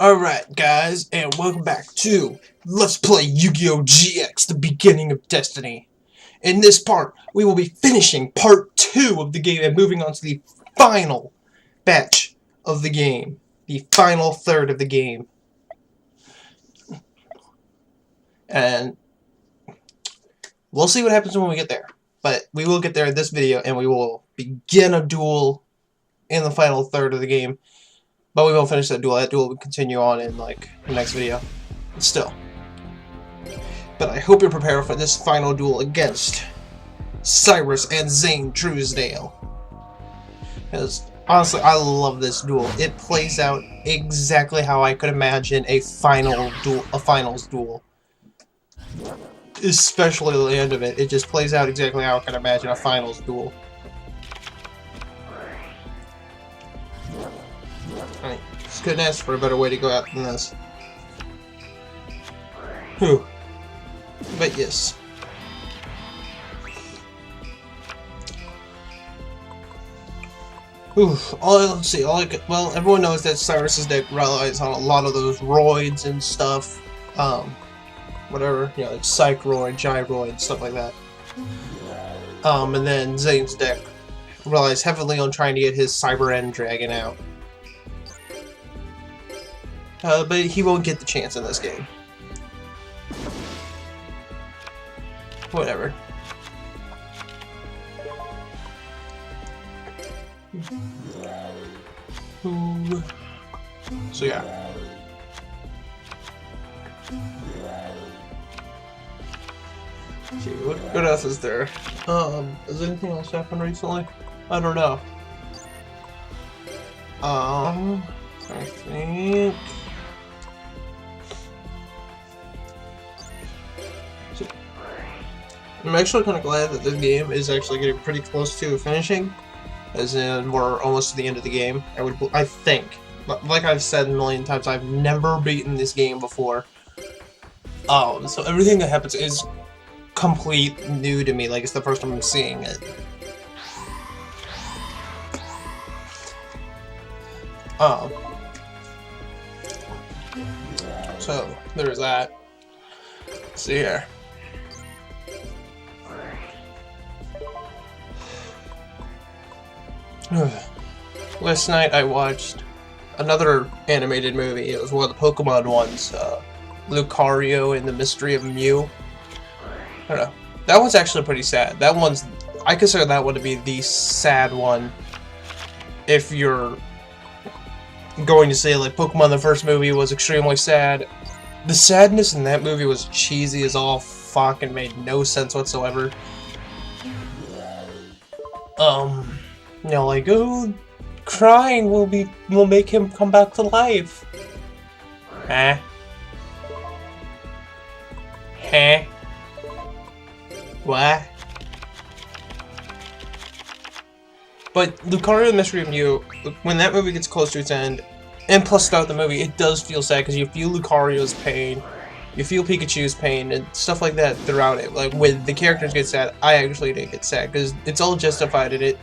Alright guys, and welcome back to Let's Play Yu-Gi-Oh! GX, the beginning of Destiny. In this part, we will be finishing part 2 of the game and moving on to the final batch of the game. The final third of the game. And we'll see what happens when we get there. But we will get there in this video and we will begin a duel in the final third of the game. But we won't finish that duel. That duel will continue on in, like, the next video. Still. But I hope you're prepared for this final duel against Cyrus and Zane Truesdale. Because, honestly, I love this duel. It plays out exactly how I could imagine a finals duel. Especially at the end of it. It just plays out exactly how I could imagine a finals duel. Alright, just couldn't ask for a better way to go out than this. Whew. But yes. Whew. Let's see, well, everyone knows that Cyrus's deck relies on a lot of those roids and stuff. Whatever, you know, like Psychroid, Gyroid, stuff like that. And then Zane's deck relies heavily on trying to get his Cyber End Dragon out. But he won't get the chance in this game. Whatever. So yeah. See, what else is there? Has anything else happened recently? I don't know. I think... I'm actually kind of glad that this game is actually getting pretty close to finishing, as in we're almost to the end of the game. I think, like I've said a million times, I've never beaten this game before. So everything that happens is complete new to me. Like, it's the first time I'm seeing it. So there's that. Let's see here. Last night I watched another animated movie. It was one of the Pokemon ones, Lucario and the Mystery of Mew. I don't know. That one's actually pretty sad. I consider that one to be the sad one. If you're going to say, like, Pokemon the first movie was extremely sad, the sadness in that movie was cheesy as all fuck and made no sense whatsoever. You know, like, oh, crying will make him come back to life. Huh? Huh? What? But Lucario and the Mystery of Mew, when that movie gets close to its end, and plus throughout the movie, it does feel sad because you feel Lucario's pain, you feel Pikachu's pain, and stuff like that throughout it. Like, when the characters get sad, I actually didn't get sad because it's all justified and it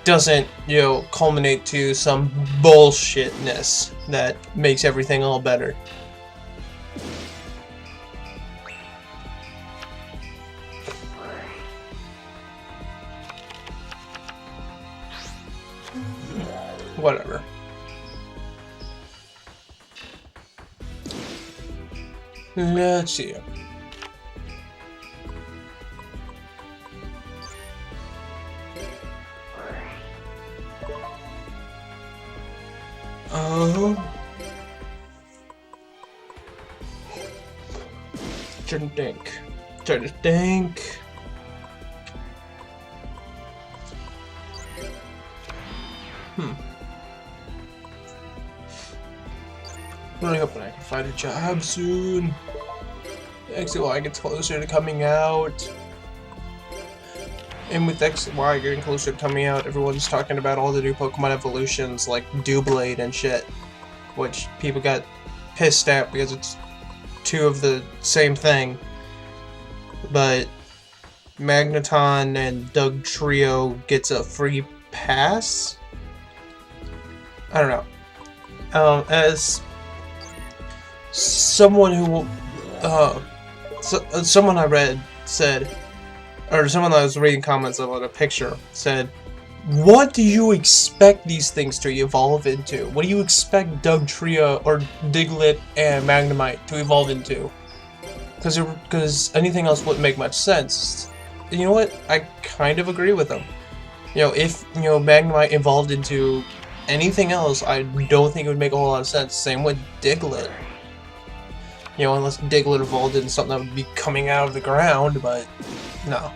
doesn't, you know, culminate to some bullshitness that makes everything all better. Whatever. Let's see. Trying to think. Really hoping I can find a job soon. XY gets closer to coming out. And with XY getting closer to coming out, everyone's talking about all the new Pokemon evolutions like Doublade and shit. Which people got pissed at because it's two of the same thing. But Magneton and Doug Trio gets a free pass? I don't know. As someone who, someone I read said, or someone that was reading comments about a picture said, what do you expect these things to evolve into? What do you expect Dugtrio or Diglett and Magnemite to evolve into? Because anything else wouldn't make much sense. And you know what? I kind of agree with them. You know, if, you know, Magnemite evolved into anything else, I don't think it would make a whole lot of sense. Same with Diglett. You know, unless Diglett evolved into something that would be coming out of the ground, but no.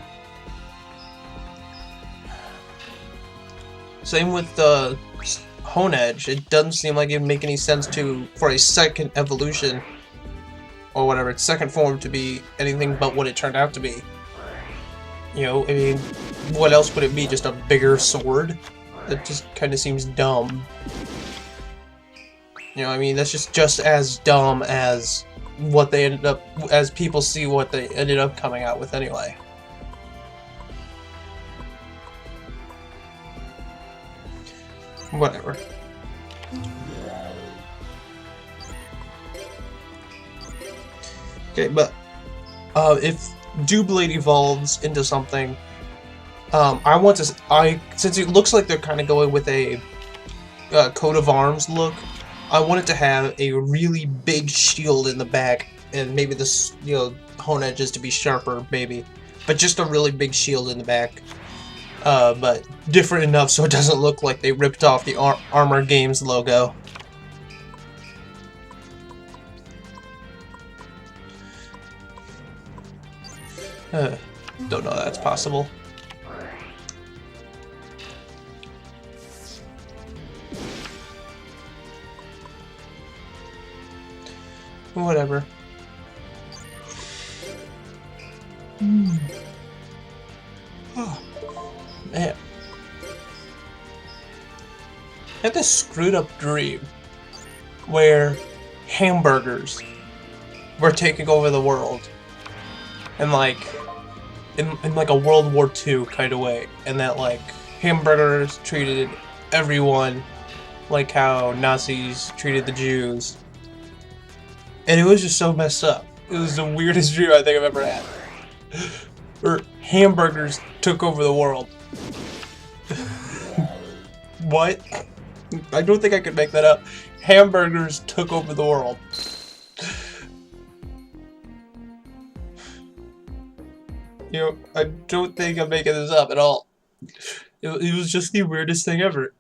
Same with the Honedge. It doesn't seem like it would make any sense for a second evolution, or whatever, its second form to be anything but what it turned out to be. You know, I mean, what else would it be? Just a bigger sword? That just kind of seems dumb. You know, I mean, that's just as dumb as what they ended up, as people see what they ended up coming out with anyway. Whatever. Okay, but if Doublade evolves into something, since it looks like they're kind of going with a coat of arms look, I want it to have a really big shield in the back, and maybe this, you know, Honedge is to be sharper, maybe, but just a really big shield in the back. But different enough so it doesn't look like they ripped off the Armor Games logo. Don't know that's possible. Whatever. Oh, man. I had this screwed up dream where hamburgers were taking over the world. And like, in like a World War II kind of way. And that like, hamburgers treated everyone like how Nazis treated the Jews. And it was just so messed up. It was the weirdest dream I think I've ever had. Or hamburgers took over the world. What? I don't think I could make that up. Hamburgers took over the world. You know, I don't think I'm making this up at all. It was just the weirdest thing ever.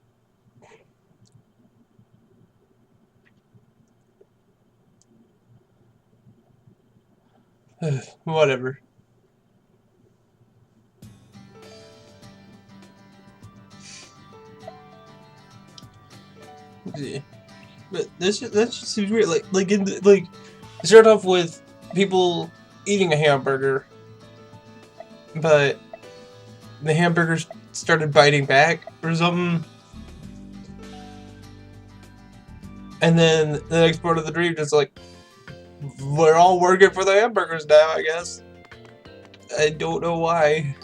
Whatever. Yeah. But that just seems weird. Like it started off with people eating a hamburger, but the hamburgers started biting back or something. And then the next part of the dream just like, we're all working for the hamburgers now, I guess. I don't know why.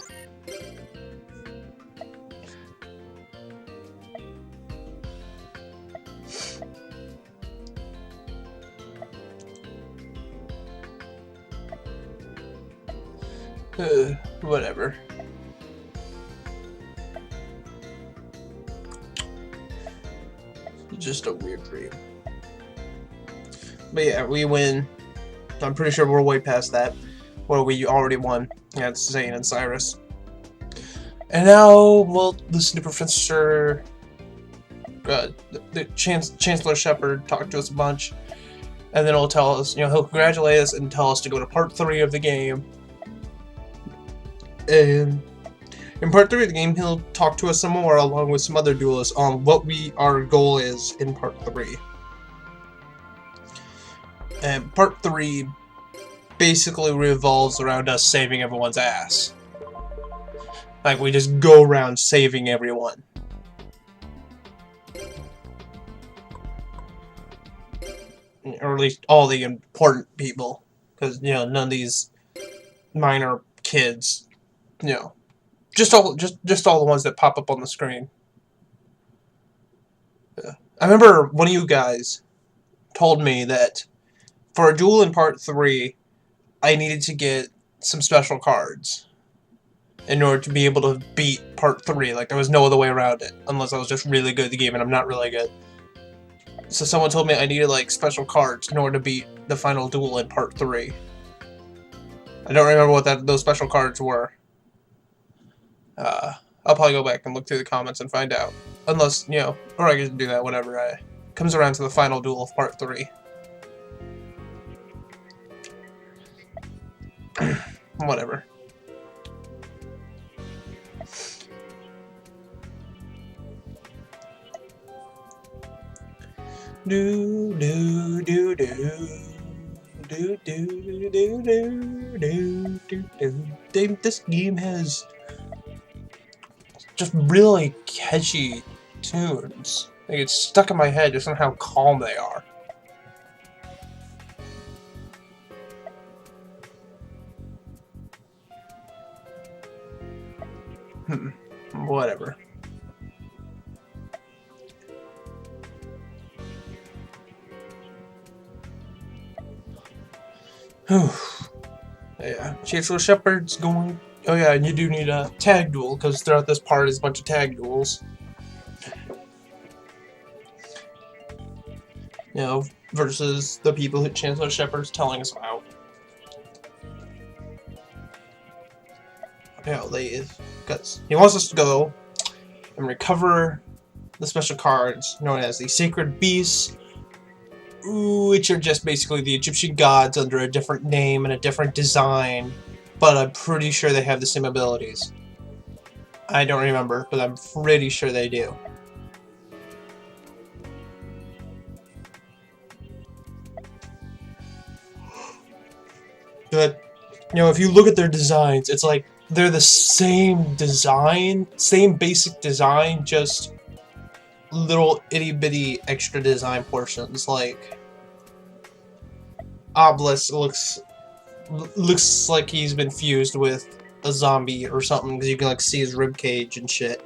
Whatever. Just a weird dream. But yeah, we win. I'm pretty sure we're way past that. Well, we already won. Yeah, it's Zane and Cyrus. And now we'll listen to Professor... the Chancellor Shepard talk to us a bunch. And then he'll tell us, you know, he'll congratulate us and tell us to go to part 3 of the game. And in part 3 of the game, he'll talk to us some more along with some other duelists on what our goal is in part 3. And part 3 basically revolves around us saving everyone's ass. Like, we just go around saving everyone. Or at least all the important people. Because, you know, none of these minor kids, you know, just all the ones that pop up on the screen. Yeah. I remember one of you guys told me that for a duel in part 3, I needed to get some special cards in order to be able to beat part 3. Like, there was no other way around it, unless I was just really good at the game, and I'm not really good. So someone told me I needed, like, special cards in order to beat the final duel in part 3. I don't remember what those special cards were. I'll probably go back and look through the comments and find out. Unless, you know, or I can do that whenever it comes around to the final duel of part 3. Whatever. Do do do do do do do do do do. This game has just really catchy tunes. They get stuck in my head just on how calm they are. Whatever. Yeah, Chancellor Shepard's going. Oh yeah, and you do need a tag duel, because throughout this part is a bunch of tag duels. You know, versus the people who Chancellor Shepard's telling us about. You know, because he wants us to go and recover the special cards known as the Sacred Beasts, which are just basically the Egyptian gods under a different name and a different design, but I'm pretty sure they have the same abilities. I don't remember, but I'm pretty sure they do. But, you know, if you look at their designs, it's like they're the same design, same basic design, just little itty-bitty extra design portions. Like, Obelisk looks like he's been fused with a zombie or something, because you can, like, see his ribcage and shit.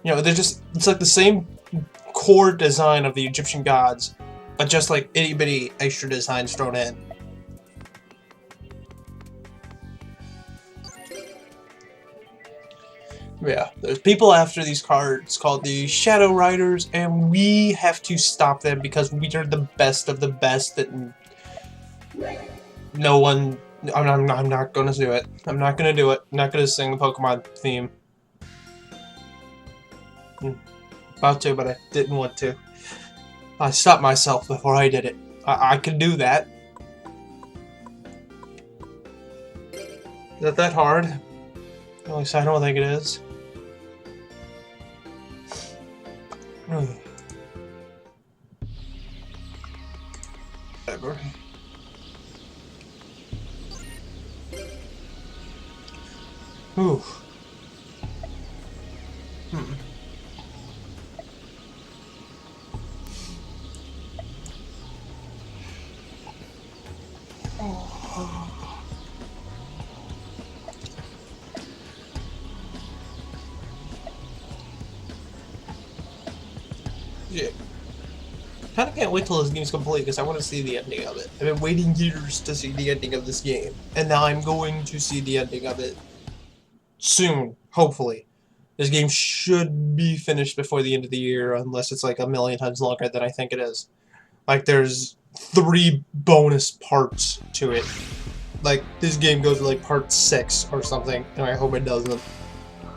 You know, it's like the same core design of the Egyptian gods, but just like itty-bitty extra designs thrown in. Yeah, there's people after these cards called the Shadow Riders, and we have to stop them because we are the best of the best, and no one... I'm not gonna do it. I'm not gonna do it. I'm not gonna sing the Pokemon theme. About to, but I didn't want to. I stopped myself before I did it. I could do that. Is that hard? At least I don't think it is. Whatever. Ooh. Yeah. Kinda can't wait till this game's complete because I want to see the ending of it. I've been waiting years to see the ending of this game, and now I'm going to see the ending of it soon, hopefully. This game should be finished before the end of the year, unless it's like a million times longer than I think it is. Like, there's 3 bonus parts to it. Like, this game goes to like part 6 or something, and I hope it doesn't.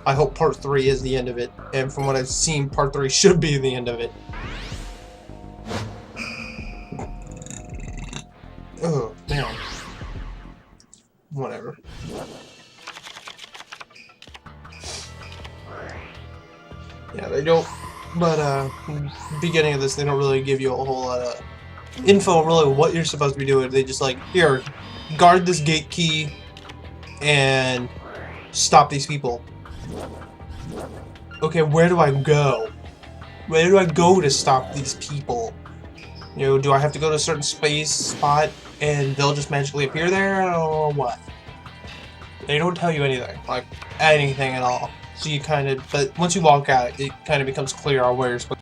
I hope part 3 is the end of it, and from what I've seen, part 3 should be the end of it. Oh, damn. Whatever. Yeah, they don't, but, beginning of this, they don't really give you a whole lot of info on really what you're supposed to be doing. They just like, here, guard this gate key, and stop these people. Okay, where do I go? Where do I go to stop these people? You know, do I have to go to a certain spot and they'll just magically appear there, or what? They don't tell you anything, like anything at all. So you kind of, but once you walk out, it kind of becomes clear on where you're supposed to